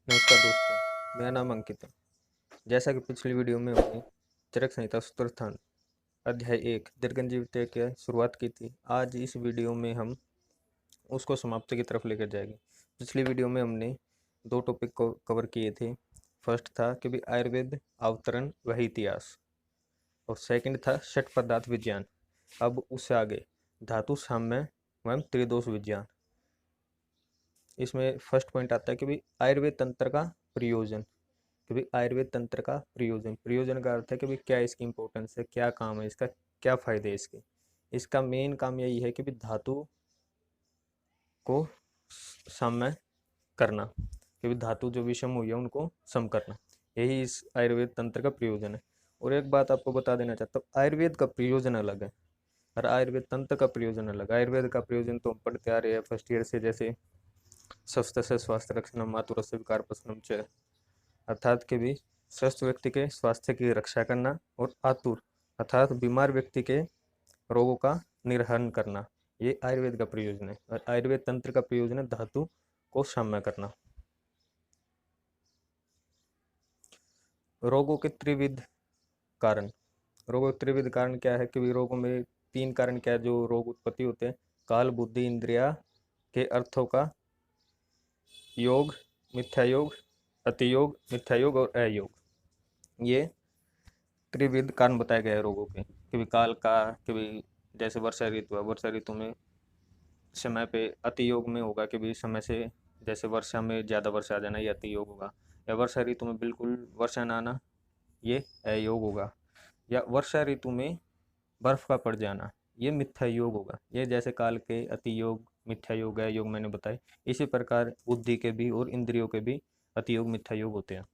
नमस्कार दोस्तों, मेरा नाम अंकित है। जैसा कि पिछली वीडियो में हमने चरक संहिता सूत्रस्थान अध्याय 1 दीर्घजीवित्य की शुरुआत की थी। आज इस वीडियो में हम उसको समाप्ति की तरफ लेकर जाएंगे। पिछली वीडियो में हमने दो टॉपिक को कवर किए थे। फर्स्ट था कि भी आयुर्वेद अवतरण व इतिहास, और सेकंड था षट पदार्थ विज्ञान। अब उससे आगे धातु साम्य एवं त्रिदोष विज्ञान। इसमें फर्स्ट पॉइंट आता है कि भाई आयुर्वेद तंत्र का प्रयोजन। कि भाई आयुर्वेद तंत्र का प्रयोजन, प्रयोजन का अर्थ है कि भाई क्या इसकी इंपॉर्टेंस है, क्या काम है इसका, क्या फायदे हैं इसके। इसका मेन काम यही है कि भाई धातु को साम्य करना, कि भाई धातु जो विषम हुई है उनको सम करना। यही इस आयुर्वेद तंत्र का प्रयोजन है। और एक बात आपको बता देना चाहता हूँ, आयुर्वेद का प्रयोजन अलग है और आयुर्वेद तंत्र का प्रयोजन अलग। आयुर्वेद का प्रयोजन तो हम पढ़ते आ रहे हैं फर्स्ट ईयर से, जैसे स्वस्थ से स्वास्थ्य रक्षण मातुरस्य विकार प्रशमनम च, अर्थात के भी स्वस्थ व्यक्ति के स्वास्थ्य की रक्षा करना, और आतुर अर्थात बीमार व्यक्ति के रोगों का निर्हरण करना, ये आयुर्वेद का प्रयोजन है। और आयुर्वेद तंत्र का प्रयोजन है धातु को साम्य करना। रोगों के त्रिविध कारण। रोगों के त्रिविध कारण क्या है कि रोगों में तीन कारण क्या है जो रोग उत्पत्ति होते हैं। काल, बुद्धि, इंद्रिया के अर्थों का योग, मिथ्या योग, अतियोग, मिथ्या योग और अयोग, ये त्रिविध कारण बताए गए हैं रोगों के। कि भी काल का, कि भी जैसे वर्षा ऋतु है, वर्षा ऋतु में समय पे अति योग में होगा कि भी समय से, जैसे वर्षा में ज़्यादा वर्षा आ जाना, ये अति योग होगा। या वर्षा ऋतु में बिल्कुल वर्षा ना आना, ये अयोग होगा। या वर्षा ऋतु में बर्फ का पड़ जाना, ये मिथ्या योग होगा। ये जैसे काल के अति योग, मिथ्या योग, योग मैंने बताए। इसी प्रकार बुद्धि के भी और इंद्रियों के भी अति योग, मिथ्या योग होते हैं।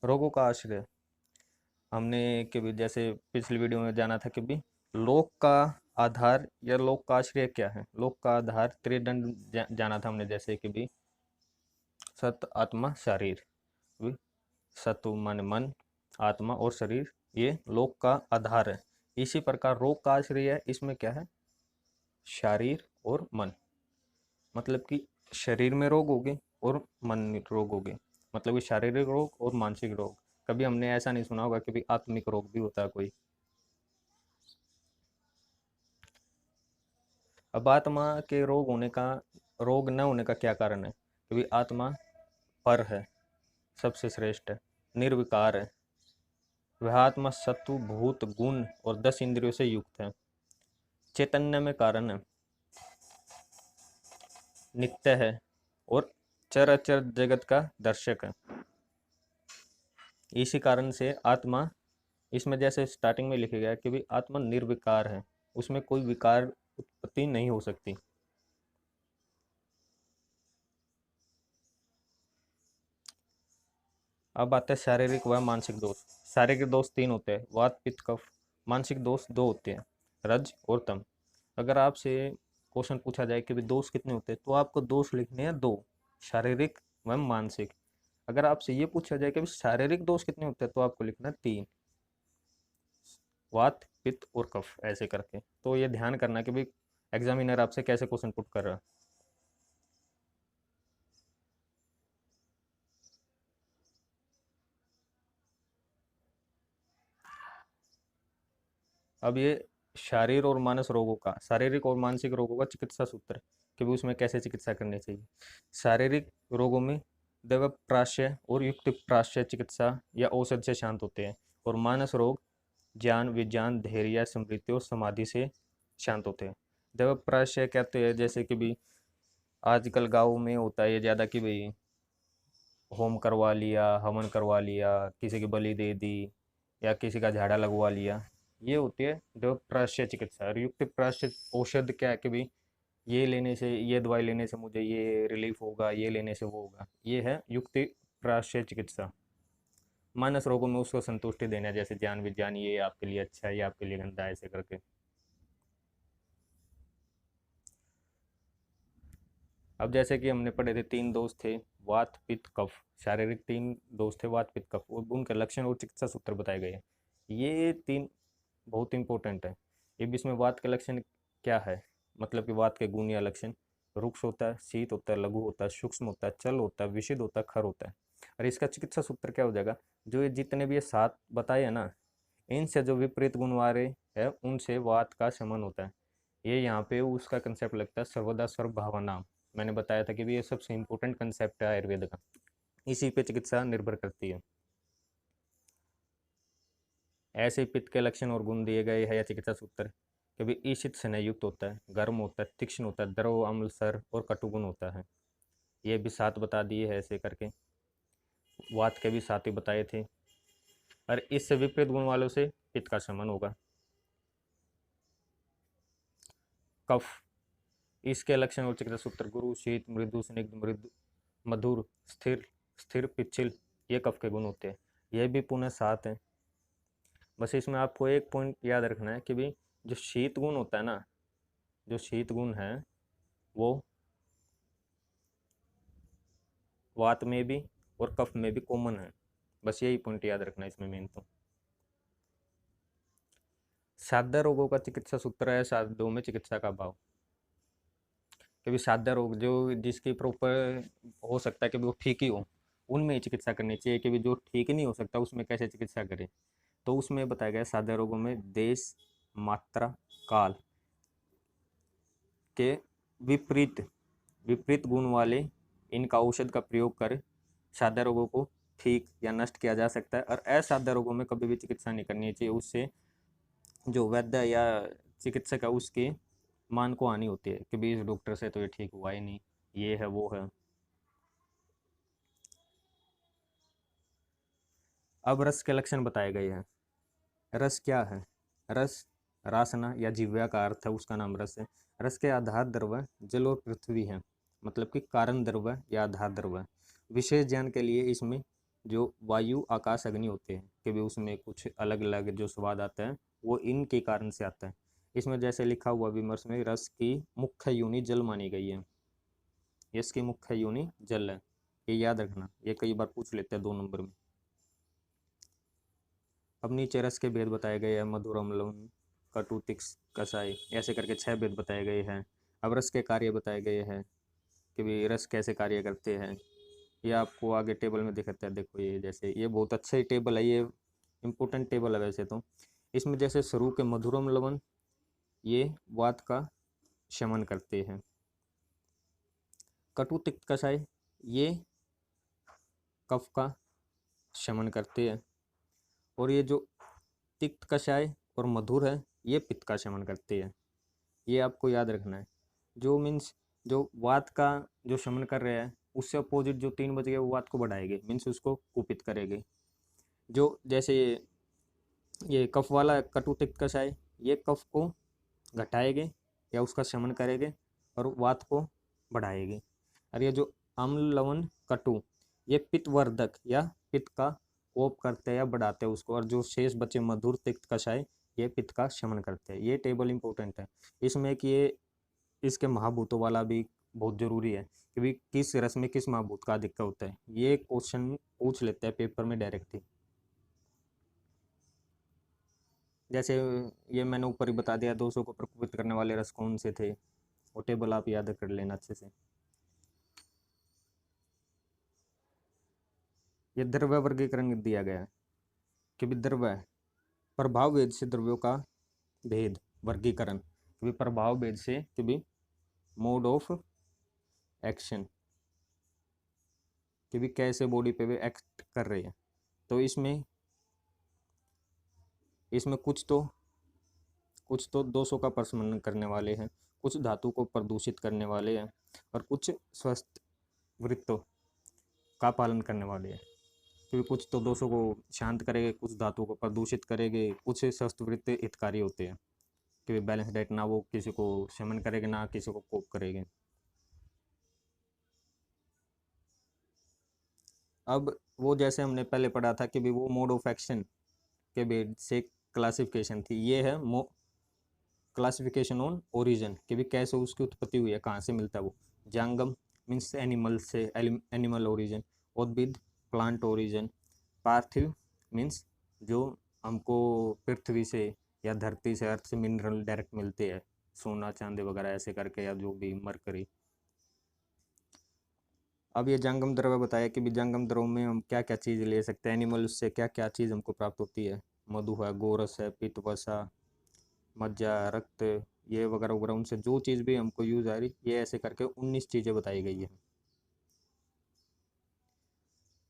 रोगों का आश्रय, हमने कि भी जैसे पिछली वीडियो में जाना था कि भी लोक का आधार या लोक का आश्रय क्या है। लोक का आधार त्रिदंड जाना था हमने, जैसे कि भी सत, आत्मा, शरीर। भी सत्व माने मन, आत्मा और शरीर, ये लोक का आधार है। इसी प्रकार रोग का आश्रय है, इसमें क्या है, शरीर और मन। मतलब कि शरीर में रोग होगे और मन में रोग होगे, मतलब कि शारीरिक रोग और मानसिक रोग। कभी हमने ऐसा नहीं सुना होगा कि भी आत्मिक रोग भी होता है कोई। अब आत्मा के रोग होने का, रोग न होने का क्या कारण है। क्योंकि आत्मा पर है, सबसे श्रेष्ठ है, निर्विकार है। वह आत्मा सत्व, भूत, गुण और 10 इंद्रियों से युक्त है, चैतन्य में कारण है, नित्य है और चराचर जगत का दर्शक है। इसी कारण से आत्मा, इसमें जैसे स्टार्टिंग में लिखा गया कि भी आत्मा निर्विकार है, उसमें कोई विकार उत्पत्ति नहीं हो सकती। अब आते हैं शारीरिक व मानसिक दोष। शारीरिक दोष तीन होते हैं, वात, पित्त, कफ। मानसिक दोष दो होते हैं, रज और तम। अगर आपसे क्वेश्चन पूछा जाए कि भी दोष कितने होते हैं, तो आपको दोष लिखने हैं दो, शारीरिक व मानसिक। अगर आपसे ये पूछा जाए कि भी शारीरिक दोष कितने होते हैं, तो आपको लिखना है तीन, वात, पित्त और कफ, ऐसे करके। तो ये ध्यान करना कि भाई एग्जामिनर आपसे कैसे क्वेश्चन पुट कर रहा है। अब ये शारीर और मानस रोगों का, शारीरिक और मानसिक रोगों का चिकित्सा सूत्र, कि भी उसमें कैसे चिकित्सा करनी चाहिए। शारीरिक रोगों में दवा प्राश्य और युक्त प्राश्य चिकित्सा या औषध से शांत होते हैं। और मानस रोग ज्ञान, विज्ञान, धैर्य, स्मृति और समाधि से शांत होते हैं। दवा प्राश्य कहते हैं, जैसे कि भी आजकल गाँव में होता है ये ज़्यादा कि भाई होम करवा लिया, हवन करवा लिया, किसी की बलि दे दी, या किसी का झाड़ा लगवा लिया, ये होती है जो प्राश्य चिकित्सा। और युक्त प्राश्य औषध क्या है कि भाई ये लेने से, ये दवाई लेने से मुझे ये रिलीफ होगा, ये लेने से वो होगा, ये है युक्त प्राश्य चिकित्सा। मानस रोगों में उसको संतुष्टि देना, जैसे ज्ञान, विज्ञान, ये आपके लिए अच्छा है, ये आपके लिए गंदा है, ऐसे करके। अब जैसे कि हमने पढ़े थे तीन दोष थे, वात, पित्त, कफ। शारीरिक तीन दोष थे, वात, पित्त, कफ, और उनके लक्षण और चिकित्सा सूत्र बताए गए हैं। ये तीन बहुत इंपॉर्टेंट है। ये भी इसमें वात के लक्षण क्या है, मतलब कि वात के गुण या लक्षण, रुक्ष होता है, शीत होता है, लघु होता है, सूक्ष्म होता है, चल होता है, विशिद होता है, खर होता है। और इसका चिकित्सा सूत्र क्या हो जाएगा, जो ये जितने भी ये 7 बताए हैं ना, इनसे जो विपरीत गुण वाले है उनसे वात का शमन होता है। ये यहाँ पे उसका कंसेप्ट लगता है सर्वदा सर्व भावना। मैंने बताया था कि भी ये सबसे इंपॉर्टेंट कंसेप्ट है आयुर्वेद का, इसी पे चिकित्सा निर्भर करती है। ऐसे पित्त के लक्षण और गुण दिए गए हैं या चिकित्सा सूत्र, कभी ईशित स्नेह युक्त होता है, गर्म होता है, तीक्ष्ण होता है, द्रव अम्ल सर और कटुगुण होता है। ये भी 7 बता दिए है ऐसे करके, वात के भी 7 ही बताए थे। और इससे विपरीत गुण वालों से पित्त का शमन होगा। कफ, इसके लक्षण और चिकित्सा सूत्र, गुरु शीत मृदु स्निग्ध मृदु मधुर स्थिर स्थिर पिच्छिल, ये कफ के गुण होते हैं। ये भी पुनः 7 हैं। बस इसमें आपको एक पॉइंट याद रखना है कि भी जो शीत गुण होता है ना, जो शीत गुण है वो वात में भी और कफ में भी कॉमन है। बस यही पॉइंट याद रखना है इसमें मेन। तो साध्य रोगों का चिकित्सा सूत्र है साध्यों में चिकित्सा का भाव। क्योंकि साध्य रोग जो जिसकी प्रॉपर हो सकता है कि वो ठीक ही हो, उनमें ही चिकित्सा करनी चाहिए। कि भी जो ठीक ही नहीं हो सकता उसमें कैसे चिकित्सा करें। तो उसमें बताया गया साध्य रोगों में देश मात्रा काल के विपरीत विपरीत गुण वाले इनका औषध का प्रयोग कर साध्य रोगों को ठीक या नष्ट किया जा सकता है। और असाध्य रोगों में कभी भी चिकित्सा नहीं करनी चाहिए, उससे जो वैद्य या चिकित्सक है उसके मान को हानि होती है कि भी इस डॉक्टर से तो ये ठीक हुआ ही नहीं, ये है वो है। अब रस के लक्षण बताए गए हैं। रस क्या है, रस रासना या जिह्वा का अर्थ है, उसका नाम रस है। रस के आधार द्रव्य जल और पृथ्वी है, मतलब कि कारण द्रव्य या आधार द्रव्य। विशेष ज्ञान के लिए इसमें जो वायु आकाश अग्नि होते हैं कि भी उसमें कुछ अलग अलग जो स्वाद आता है वो इनके कारण से आता है। इसमें जैसे लिखा हुआ विमर्श में रस की मुख्य योनि जल मानी गई है, इसकी मुख्य योनि जल है, ये याद रखना, ये कई बार पूछ लेते हैं 2 नंबर में। अब नीचे रस के भेद बताए गए हैं, मधुर अम्ल कटु तिक्स कसाई, ऐसे करके 6 भेद बताए गए हैं। अब रस के कार्य बताए गए हैं कि भी रस कैसे कार्य करते हैं। ये आपको आगे टेबल में दिखाता है, देखो ये जैसे ये बहुत अच्छा ही टेबल है, ये इम्पोर्टेंट टेबल है वैसे तो। इसमें जैसे शुरू के मधुरम लवण ये वात का शमन करते हैं, कटु तिक्त कषाय ये कफ का शमन करते हैं, और ये जो तिक्त कषाय और मधुर है ये पित्त का शमन करते हैं। ये आपको याद रखना है। जो मीन्स जो वात का जो शमन कर रहे हैं उससे अपोजिट जो 3 बज गए वो वात को बढ़ाएंगे, मीन्स उसको कुपित करेंगे। जो जैसे ये कफ वाला कटु तिक्त कषाय ये कफ को घटाएंगे या उसका शमन करेंगे और वात को बढ़ाएंगे। और ये जो अम्ल लवण कटु ये पित्त वर्धक या पित्त का कोप करते हैं या बढ़ाते हैं उसको, और जो शेष बचे मधुर तिक्त कषाय ये पित्त का शमन करते हैं। ये टेबल इंपॉर्टेंट है इसमें कि ये इसके महाभूतों वाला भी बहुत जरूरी है कि भी किस रस में किस महाभूत का अधिक होता है। ये क्वेश्चन पूछ लेते हैं पेपर में डायरेक्टली। जैसे ये मैंने ऊपर ही बता दिया 200 को प्रकोपित करने वाले रस कौन से थे, वो टेबल आप याद कर लेना अच्छे से। ये द्रव्य वर्गीकरण दिया गया है कि भी द्रव्य प्रभाव भेद से द्रव्यों का भेद वर्गीकरण, कि भी प्रभाव भेद से कि भी मोड ऑफ एक्शन, कि भी कैसे बॉडी पे वे एक्ट कर रहे हैं। तो इसमें इसमें कुछ तो दोषों का प्रशमन करने वाले हैं, कुछ धातु को प्रदूषित करने वाले हैं, और कुछ स्वस्थ वृत्तों का पालन करने वाले हैं। क्योंकि कुछ तो दोषों को शांत करेंगे, कुछ धातुओं को प्रदूषित करेंगे, कुछ स्वस्थ वृत्त हितकारी होते हैं कि बैलेंस डाइट ना वो किसी को शमन करेंगे ना किसी को कोप करेंगे। अब वो जैसे हमने पहले पढ़ा था कि भी वो मोड ऑफ एक्शन के बेस से क्लासिफिकेशन थी, ये है क्लासिफिकेशन ऑन ओरिजिन कि भी कैसे उसकी उत्पत्ति हुई है, कहाँ से मिलता है वो। जंगम मीन्स एनिमल से, एनिमल ओरिजिन। उद्भिद प्लांट ओरिजिन। पार्थिव मीन्स जो हमको पृथ्वी से या धरती से अर्थ से मिनरल डायरेक्ट मिलते हैं, सोना चांदी वगैरह ऐसे करके, या जो भी मरकरी। अब ये जंगम द्रव्य बताया कि भी जंगम द्रव्य में हम क्या क्या चीज़ ले सकते हैं, एनिमल से क्या क्या चीज़ हमको प्राप्त होती है। मधु है, गोरस है, पित्त, वसा, मज्जा, रक्त, ये वगैरह वगैरह, उनसे जो चीज़ भी हमको यूज आ रही, ये ऐसे करके 19 चीज़ें बताई गई है।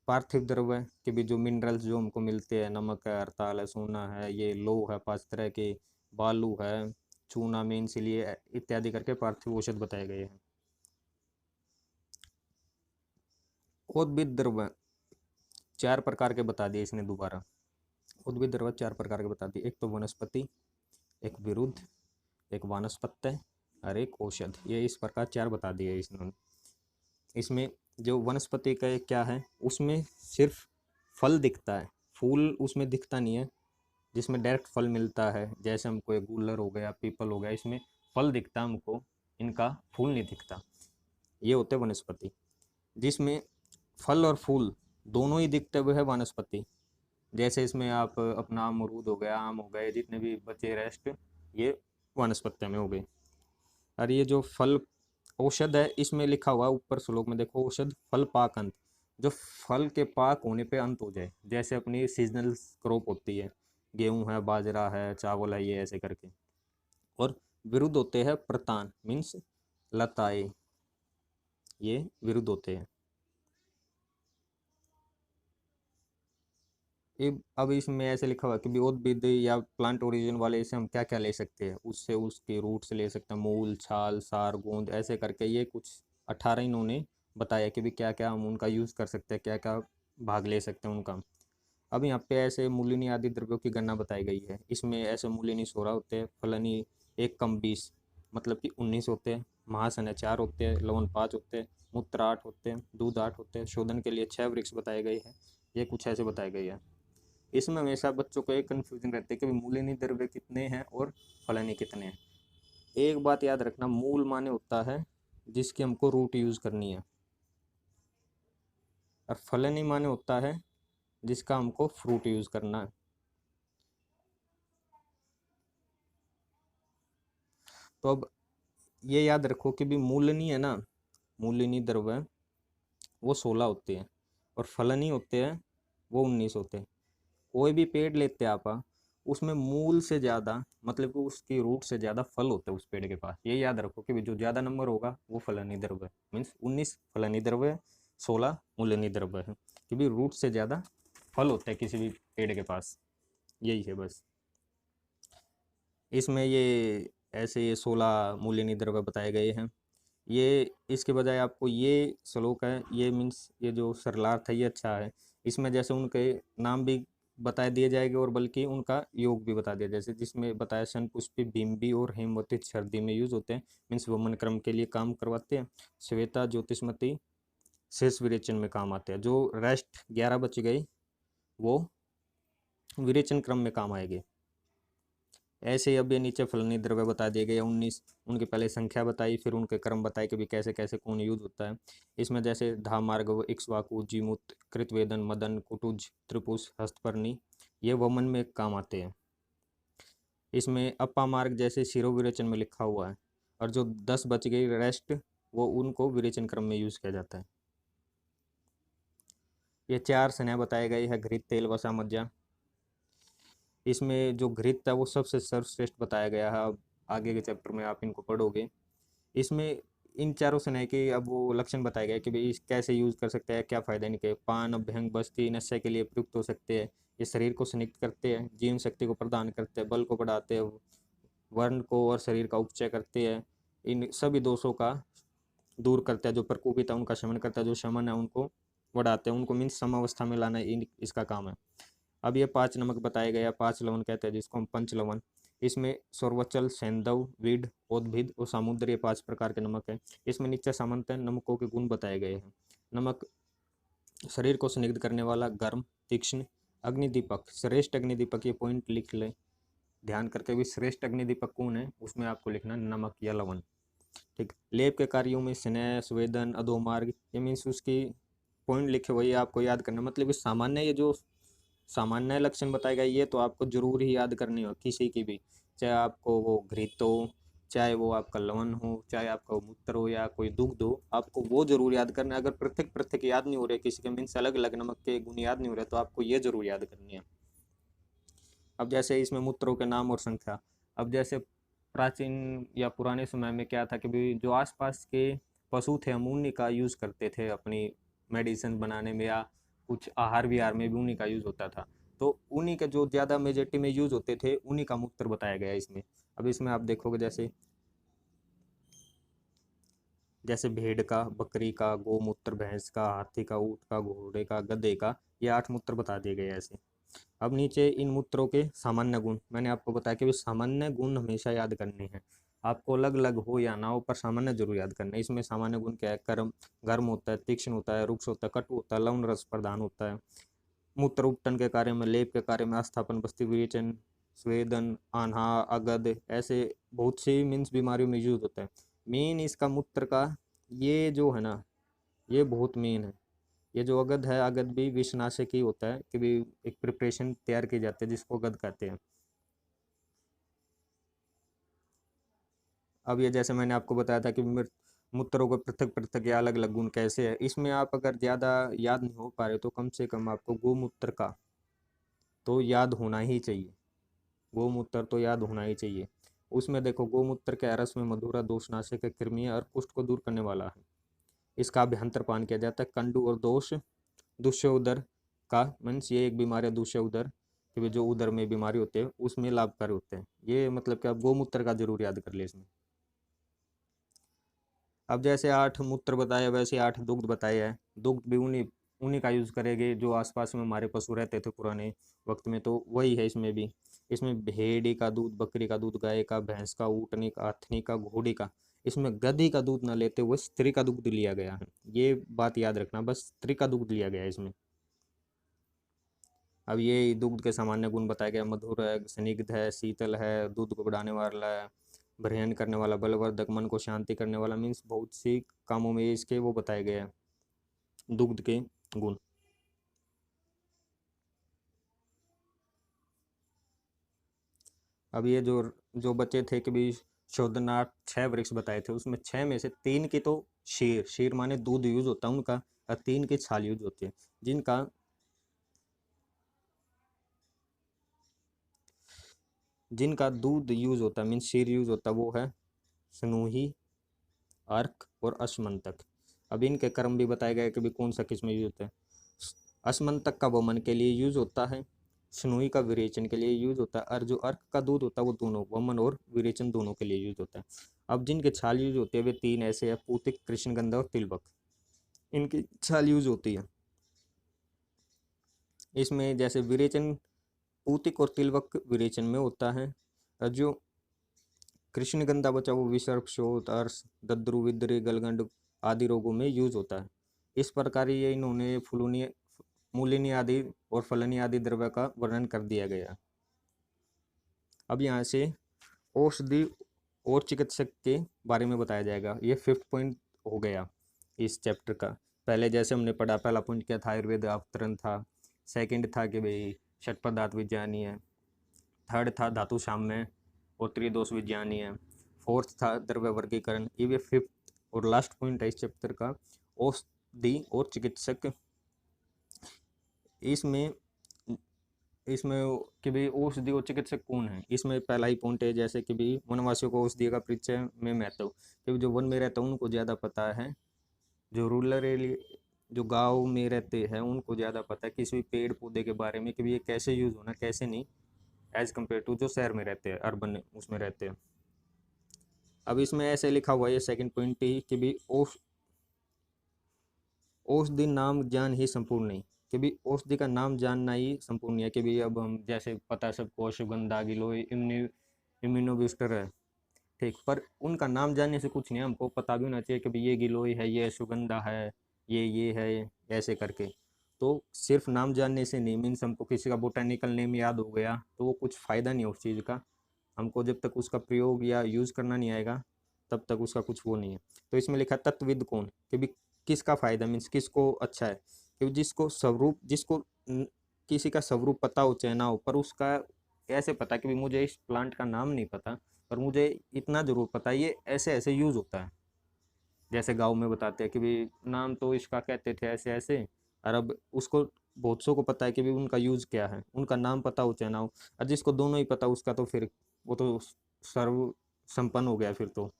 पार्थिव द्रव्य के भी जो मिनरल्स जो हमको मिलते हैं, नमक है, अरताल है, सोना है, ये लोह है, 5 तरह के, बालू है, चूना में इसीलिए इत्यादि करके पार्थिव औषध बताए गए हैं। उद्भिद द्रव्य 4 प्रकार के बता दिए इसने दोबारा। उद्भिद द्रव्य 4 प्रकार के बता दिए, एक तो वनस्पति, एक विरुद्ध, एक वानस्पत्य और एक औषध। ये इस प्रकार 4 बता दिए इसने। इसमें जो वनस्पति का क्या है, उसमें सिर्फ फल दिखता है, फूल उसमें दिखता नहीं है, जिसमें डायरेक्ट फल मिलता है, जैसे हमको एक गूलर हो गया, पीपल हो गया, इसमें फल दिखता है हमको, इनका फूल नहीं दिखता। ये होते वनस्पति। जिसमें फल और फूल दोनों ही दिखते हुए है वनस्पति। जैसे इसमें आप अपना अमरूद हो गया, आम हो गए, जितने भी बचे रेस्ट, ये वनस्पति में हो गए। और ये जो फल औषध है, इसमें लिखा हुआ ऊपर श्लोक में देखो, औषध फल पाक अंत, जो फल के पाक होने पे अंत हो जाए, जैसे अपनी सीजनल क्रॉप होती है, गेहूं है, बाजरा है, चावल है, ये ऐसे करके। और विरुद्ध होते हैं प्रतान, मीन्स लताएं, ये विरुद्ध होते हैं। अब इसमें ऐसे लिखा हुआ है कि भी उद्भिद या प्लांट ओरिजिन वाले से हम क्या क्या ले सकते हैं, उससे उसके रूट से ले सकते हैं, मूल, छाल, सार, गोंद, ऐसे करके ये कुछ 18 इन्होंने बताया कि भी क्या क्या हम उनका यूज़ कर सकते हैं, क्या क्या भाग ले सकते हैं उनका। अब यहाँ पे ऐसे मूलिनी आदि द्रव्यों की गणना बताई गई है। इसमें ऐसे मूलिनी 16 होते हैं, फलनी 1 कम 20, मतलब कि 19 होते हैं, महाशय 4 होते हैं, लवण 5 होते हैं, मूत्र 8 होते हैं, दूध 8 होते हैं, शोधन के लिए 6 वृक्ष बताए गए हैं। ये कुछ ऐसे बताए गए हैं। इसमें हमेशा बच्चों को एक कन्फ्यूजन रहती है कि मूलिनी द्रव्य कितने हैं और फलनी कितने हैं। एक बात याद रखना, मूल माने होता है जिसकी हमको रूट यूज करनी है, और फलनी माने होता है जिसका हमको फ्रूट यूज करना है। तो अब ये याद रखो कि भी मूलनी है ना, मूलिनी द्रव्य वो 16 होते हैं, और फलनी होते हैं वो 19 होते हैं। कोई भी पेड़ लेते हैं आप, उसमें मूल से ज़्यादा, मतलब कि उसकी रूट से ज़्यादा फल होता है उस पेड़ के पास। ये याद रखो कि जो ज़्यादा नंबर होगा वो फलनी द्रव्य है, मीन्स 19 फलनी द्रव्य है, 16 मूलनी द्रव्य है, क्योंकि रूट से ज़्यादा फल होता है किसी भी पेड़ के पास। यही है बस। इसमें ये ऐसे ये 16 मूलनी द्रव्य बताए गए हैं। ये इसके बजाय आपको ये श्लोक है, ये मीन्स ये जो सरलार्थ है ये अच्छा है। इसमें जैसे उनके नाम भी बता दिए जाएंगे और बल्कि उनका योग भी बता दिया, जैसे जिसमें बताया शनपुष्पी, बिम्बी और हेमवती सर्दी में यूज होते हैं, मीन्स वमन क्रम के लिए काम करवाते हैं। श्वेता, ज्योतिषमती शेष विरेचन में काम आते हैं। जो रेस्ट 11 बच गई वो विरेचन क्रम में काम आएंगे। ऐसे ही अब ये नीचे फलनी द्रव्य बता दिए गए 19, उनकी पहले संख्या बताई, फिर उनके क्रम बताए कि भी कैसे कैसे कौन यूज होता है। इसमें जैसे धामार्ग, इक्ष्वाकु, जीमूत, कृतवेदन, मदन, कुटुज, त्रिपुष, हस्तपर्णी, ये वमन में काम आते हैं। इसमें अपा मार्ग जैसे शिरो विरेचन में लिखा हुआ है, और जो 10 बच गई रेस्ट, वो उनको विरेचन क्रम में यूज किया जाता है। ये 4 स्नेह बताए गए हैं, घृत, तेल, वसा, मज्जा। इसमें जो घृत था वो सबसे सर्वश्रेष्ठ बताया गया है। अब आगे के चैप्टर में आप इनको पढ़ोगे। इसमें इन चारों स्नेह के अब वो लक्षण बताए गए कि भाई इस कैसे यूज कर सकते हैं, क्या फायदा इनके। पान, अभ्यंग, बस्ती, नशे के लिए प्रयुक्त हो सकते हैं। ये शरीर को स्निग्ध करते हैं, जीवन शक्ति को प्रदान करते हैं, बल को बढ़ाते हैं, वर्ण को और शरीर का उपचय करते हैं, इन सभी दोषों का दूर करता है, जो प्रकोपित है उनका शमन करता है, जो शमन है उनको बढ़ाते हैं, उनको मीन्स समावस्था में लाना इसका काम है। अब ये 5 नमक बताए गए, 5 लवण कहते हैं जिसको हम पंच लवण। इसमें सर्वचल, सैंधव, विड, उद्भिद और समुद्र, ये 5 प्रकार के नमक हैं। इसमें नीचे सामान्यतः नमकों के गुण बताए गए हैं। नमक शरीर को स्निग्ध करने वाला, गर्म, तीक्ष्ण, अग्निदीपक, श्रेष्ठ अग्निदीपक, ये पॉइंट लिख ले ध्यान करके भी। श्रेष्ठ अग्निदीपक कौन है उसमें आपको लिखना नमक या लवण। ठीक। लेप के कार्यों में स्नेह, स्वेदन, अधोमार्ग, ये मीन्स उसकी पॉइंट लिखे हुए आपको याद करना। मतलब ये सामान्य ये जो सामान्य लक्षण बताए गए ये तो आपको जरूर ही याद करनी हो किसी की भी, चाहे आपको वो घृत हो, चाहे वो आपका लवण हो, चाहे आपका मूत्र हो या कोई दुग्ध हो, आपको वो जरूर याद करना है। अगर पृथक पृथक याद नहीं हो रहे किसी के मीन्स अलग अलग नमक के गुण याद नहीं हो रहे तो आपको ये जरूर याद करनी है। अब जैसे इसमें मूत्रों के नाम और संख्या, अब जैसे प्राचीन या पुराने समय में क्या था कि भी जो आसपास के पशु थे हम उन्हीं का यूज़ करते थे अपनी मेडिसिन बनाने में, या कुछ आहार विहार में भी उन्हीं का यूज़ होता था। तो उन्हीं के जो ज़्यादा मेजोरिटी में यूज़ होते थे उन्हीं का मूत्र बताया गया है इसमें। अब इसमें आप देखोगे जैसे जैसे भेड़ का, बकरी का, गोमूत्र भैंस का, हाथी का, ऊँट का, घोड़े का, गधे का, ये 8 मूत्र बता दिए गए ऐसे। अब नीचे इन मूत्रों के सामान्य गुण, मैंने आपको बताया कि सामान्य गुण हमेशा याद करने हैं। आपको अलग अलग हो या ना हो पर सामान्य जरूर याद करना है। इसमें सामान्य गुण क्या है? गर्म गर्म होता है, तीक्ष्ण होता है, रुक्ष होता है, कटु होता है, लवण रस प्रधान होता है, मूत्र उपटन के कार्य में, लेप के कार्य में, आस्थापन, बस्ती विरेचन, स्वेदन, आन्हा, अगध, ऐसे बहुत सी मीन्स बीमारियों में यूज होता है। मेन इसका मूत्र का ये जो है ना, ये बहुत मेन है। ये जो अगध है, अगध भी विषनाशक ही होता है कि भी एक प्रिपरेशन तैयार की जाती है जिसको अगध कहते हैं। अब ये जैसे मैंने आपको बताया था कि मूत्रों को पृथक पृथक या अलग अलग गुण कैसे है, इसमें आप अगर ज़्यादा याद नहीं हो पा रहे तो कम से कम आपको गोमूत्र का तो याद होना ही चाहिए। गोमूत्र तो याद होना ही चाहिए। उसमें देखो गोमूत्र के रस में मधुरा, दोषनाशक है, कृमि और कुष्ठ को दूर करने वाला है। इसका अभ्यंतर पान किया जाता है। कंडू और दोष, दुष्य उदर का मीन्स ये एक बीमारी है दुष्य उदर, कि जो उदर में बीमारी होते हैं उसमें लाभकारी होते हैं। ये मतलब कि आप गोमूत्र का जरूर याद कर ले इसमें। अब जैसे 8 मूत्र बताए वैसे 8 दुग्ध बताए हैं। दुग्ध भी उन्हीं उन्हीं का यूज करेंगे जो आसपास में हमारे पशु रहते थे पुराने वक्त में, तो वही है इसमें भी। इसमें भेड़ी का दूध, बकरी का दूध, गाय का, भैंस का, ऊँटनी का, अथनी का, घोड़ी का। इसमें गधी का दूध न लेते हुए स्त्री का दूध लिया गया है, ये बात याद रखना, बस स्त्री का दूध लिया गया है इसमें। अब ये दुग्ध के सामान्य गुण बताए गए, मधुर है, स्निग्ध है, शीतल है, दूध को बढ़ाने वाला है, भ्रयण करने वाला, बलवर्धक, मन को शांति करने वाला, मीन्स बहुत सी कामों में इसके वो बताए गए हैं दुग्ध के गुण। अब ये जो बच्चे थे कि भी शोधनाथ 6 वृक्ष बताए थे, उसमें 6 में से 3 की तो शीर शीर माने दूध यूज होता है उनका, और 3 की छाल यूज होती है। जिनका जिनका दूध यूज होता है मीन्स शीर यूज होता है वो है स्नूही, अर्क और अश्मंतक। अब इनके कर्म भी बताए गए कि भी कौन सा किस में यूज होता है। अश्मंतक का वमन के लिए यूज होता है, स्नूही का विरेचन के लिए यूज होता है, और जो अर्क का दूध होता है वो दोनों वमन और विरेचन दोनों के लिए यूज होता है। अब जिनके छाल यूज होते हैं वे 3 ऐसे हैं, पूतिक, कृष्णगंधा और तिलवक। इनकी छाल यूज होती है। इसमें जैसे विरेचन पूतिक और तिलवक विरेचन में होता है, और जो कृष्णगंधा बचा वो विसर्प, शोथ, अर्श, दद्रु, विद्री, गलगंड आदि रोगों में यूज होता है। इस प्रकार ये इन्होंने फुलूनी, मूलिनी आदि और फलनी आदि द्रव्य का वर्णन कर दिया गया। अब यहाँ से औषधि और चिकित्सक के बारे में बताया जाएगा। ये 5th पॉइंट हो गया इस चैप्टर का। पहले जैसे हमने पढ़ा, पहला पॉइंट क्या था? आयुर्वेद अवतरण था। सेकंड था कि भाई षट पदार्थ विज्ञानी है। थर्ड था धातु साम्य और त्रिदोष विज्ञानी है। फोर्थ था द्रव्य वर्गीकरण। ये 5th और लास्ट पॉइंट है इस चैप्टर का, औषधि और चिकित्सक। इसमें इसमें कि भाई औषधि और चिकित्सक कौन है, इसमें पहला ही पॉइंट है जैसे कि भाई वनवासियों को औषधि का परिचय में महत्व, क्योंकि जो वन में रहता है उनको ज़्यादा पता है, जो रूरल एरिया जो गांव में रहते हैं उनको ज़्यादा पता है किसी भी पेड़ पौधे के बारे में कि भाई ये कैसे यूज़ होना कैसे नहीं, एज कम्पेयर टू जो शहर में रहते हैं, अर्बन उसमें रहते हैं। अब इसमें ऐसे लिखा हुआ है सेकंड पॉइंट ही कि भी औषधि नाम ज्ञान ही संपूर्ण नहीं, कि भी औषधि का नाम जानना ही संपूर्ण नहीं है। कि भी अब हम जैसे पता है सबको अश्वगंधा, गिलोय, इम्यूनो बूस्टर है, ठीक, पर उनका नाम जानने से कुछ नहीं, हमको पता भी होना चाहिए कि भाई ये गिलोय है, ये अश्वगंधा है, ये है, ऐसे करके। तो सिर्फ नाम जानने से नहीं, मीन्स हमको किसी का बोटानिकल नेम याद हो गया तो वो कुछ फ़ायदा नहीं है उस चीज़ का। हमको जब तक उसका प्रयोग या यूज़ करना नहीं आएगा तब तक उसका कुछ वो नहीं है। तो इसमें लिखा तत्वविद कौन, कि भी किसका फ़ायदा मीन्स किसको अच्छा है, कि जिसको स्वरूप जिसको किसी का स्वरूप पता हो चाहे ना हो, पर उसका कैसे पता कि भी मुझे इस प्लांट का नाम नहीं पता, पर मुझे इतना जरूर पता है ये ऐसे ऐसे यूज होता है। जैसे गाँव में बताते हैं कि भी नाम तो इसका कहते थे ऐसे ऐसे, और अब उसको बहुत सौ को पता है कि भी उनका यूज क्या है, उनका नाम पता हो चाहे ना हो। और जिसको दोनों ही पता उसका तो फिर वो तो सर्व संपन्न हो गया फिर तो।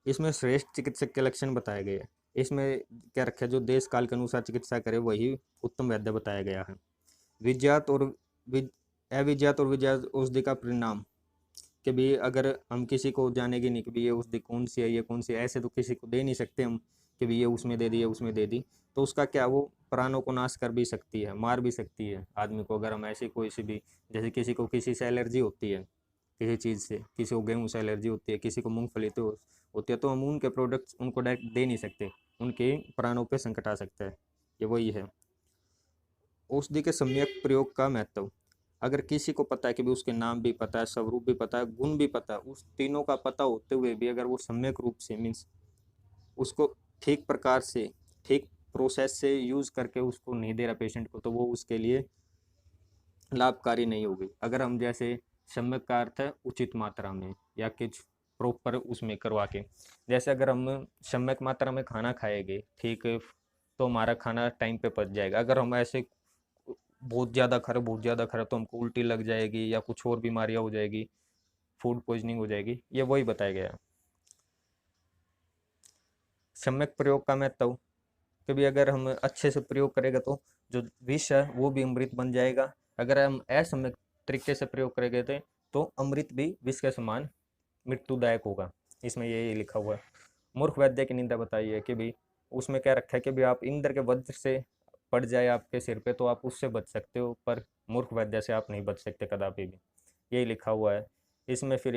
इसमें श्रेष्ठ चिकित्सक के लक्षण बताए गए हैं। इसमें क्या रखा है, जो देश काल के अनुसार चिकित्सा करे वही उत्तम वैद्य बताया गया है। विज्ञात और विज अविज्ञात और विज्ञात औषधि का परिणाम, कि भी अगर हम किसी को जानेंगे नहीं कि भी ये औषधि कौन सी है ये कौन सी है, ऐसे तो किसी को दे नहीं सकते हम कि भी ये उसमें दे दी ये उसमें दे दी। तो उसका क्या, वो प्राणों को नाश कर भी सकती है, मार भी सकती है आदमी को, अगर हम ऐसी कोई सी भी, जैसे किसी को किसी से एलर्जी होती है किसी चीज़ से, किसी को गेहूँ से एलर्जी होती है, किसी को मूंगफली तो होती है, तो हम उनके प्रोडक्ट्स उनको डायरेक्ट दे नहीं सकते, उनके प्राणों पे संकट आ सकता है। ये वही है। औषधि के सम्यक प्रयोग का महत्व, अगर किसी को पता है कि भी उसके नाम भी पता है, स्वरूप भी पता है, गुण भी पता है, उस तीनों का पता होते हुए भी अगर वो सम्यक रूप से मीन्स उसको ठीक प्रकार से ठीक प्रोसेस से यूज करके उसको नहीं दे रहा पेशेंट को, तो वो उसके लिए लाभकारी नहीं होगी। अगर हम जैसे सम्यक का अर्थ है उचित मात्रा में या कुछ प्रॉपर उसमें करवा के, जैसे अगर हम सम्यक मात्रा में खाना खाएंगे ठीक है, तो हमारा खाना टाइम पे पच जाएगा। अगर हम ऐसे बहुत ज़्यादा खा रहे तो हमको उल्टी लग जाएगी या कुछ और बीमारियां हो जाएगी, फूड पॉइजनिंग हो जाएगी, ये वही बताया गया है। सम्यक प्रयोग का महत्व, कि भी अगर हम अच्छे से प्रयोग करेंगे तो जो विष है वो भी अमृत बन जाएगा। अगर हम असम्यक तरीके से प्रयोग करेंगे तो अमृत भी विष के समान मृत्युदायक होगा। इसमें यही लिखा हुआ है। मूर्ख वैद्य की निंदा बताई है कि भी उसमें क्या रखा है कि भी आप इंद्र के वज्र से पड़ जाए आपके सिर पे तो आप उससे बच सकते हो, पर मूर्ख वैद्य से आप नहीं बच सकते कदापि भी, यही लिखा हुआ है। इसमें फिर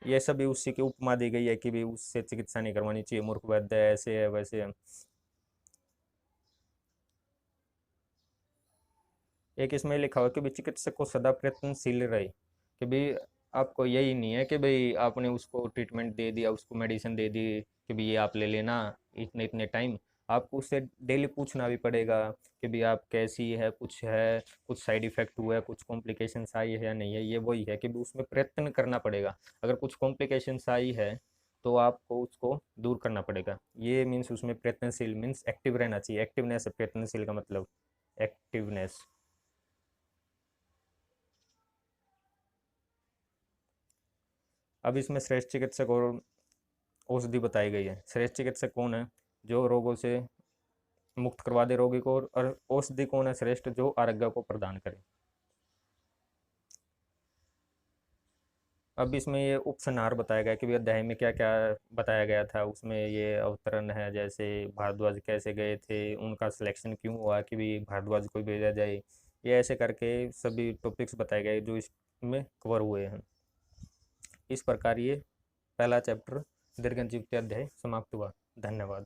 ये सभी उसी की उपमा दी गई है कि भी उससे चिकित्सा नहीं करवानी चाहिए, मूर्ख वैद्य ऐसे है वैसे है। एक इसमें लिखा हुआ है कि भी चिकित्सक को सदा प्रयत्नशील रहे, कि भी आपको यही नहीं है कि भाई आपने उसको ट्रीटमेंट दे दिया, उसको मेडिसिन दे दी कि भी ये आप ले लेना इतने इतने टाइम, आपको उससे डेली पूछना भी पड़ेगा कि भी आप कैसी है, कुछ साइड इफेक्ट हुआ है, कुछ कॉम्प्लिकेशंस आई है या नहीं है। ये वही है कि भी उसमें प्रयत्न करना पड़ेगा। अगर कुछ कॉम्प्लिकेशंस आई है तो आपको उसको दूर करना पड़ेगा। ये मीन्स उसमें प्रयत्नशील मीन्स एक्टिव रहना चाहिए, एक्टिवनेस है प्रयत्नशील का मतलब, एक्टिवनेस। अब इसमें श्रेष्ठ चिकित्सक और औषधि बताई गई है। श्रेष्ठ चिकित्सक कौन है, जो रोगों से मुक्त करवा दे रोगी को, और औषधि कौन है श्रेष्ठ, जो आरोग्य को प्रदान करे। अब इसमें ये उपसंहार बताया गया कि भी अध्याय में क्या क्या बताया गया था। उसमें ये अवतरण है, जैसे भारद्वाज कैसे गए थे, उनका सिलेक्शन क्यों हुआ कि भी भारद्वाज को भेजा जाए, ये ऐसे करके सभी टॉपिक्स बताए गए जो इसमें कवर हुए हैं। इस प्रकार ये पहला चैप्टर दीर्घ जीव के अध्याय समाप्त हुआ। धन्यवाद।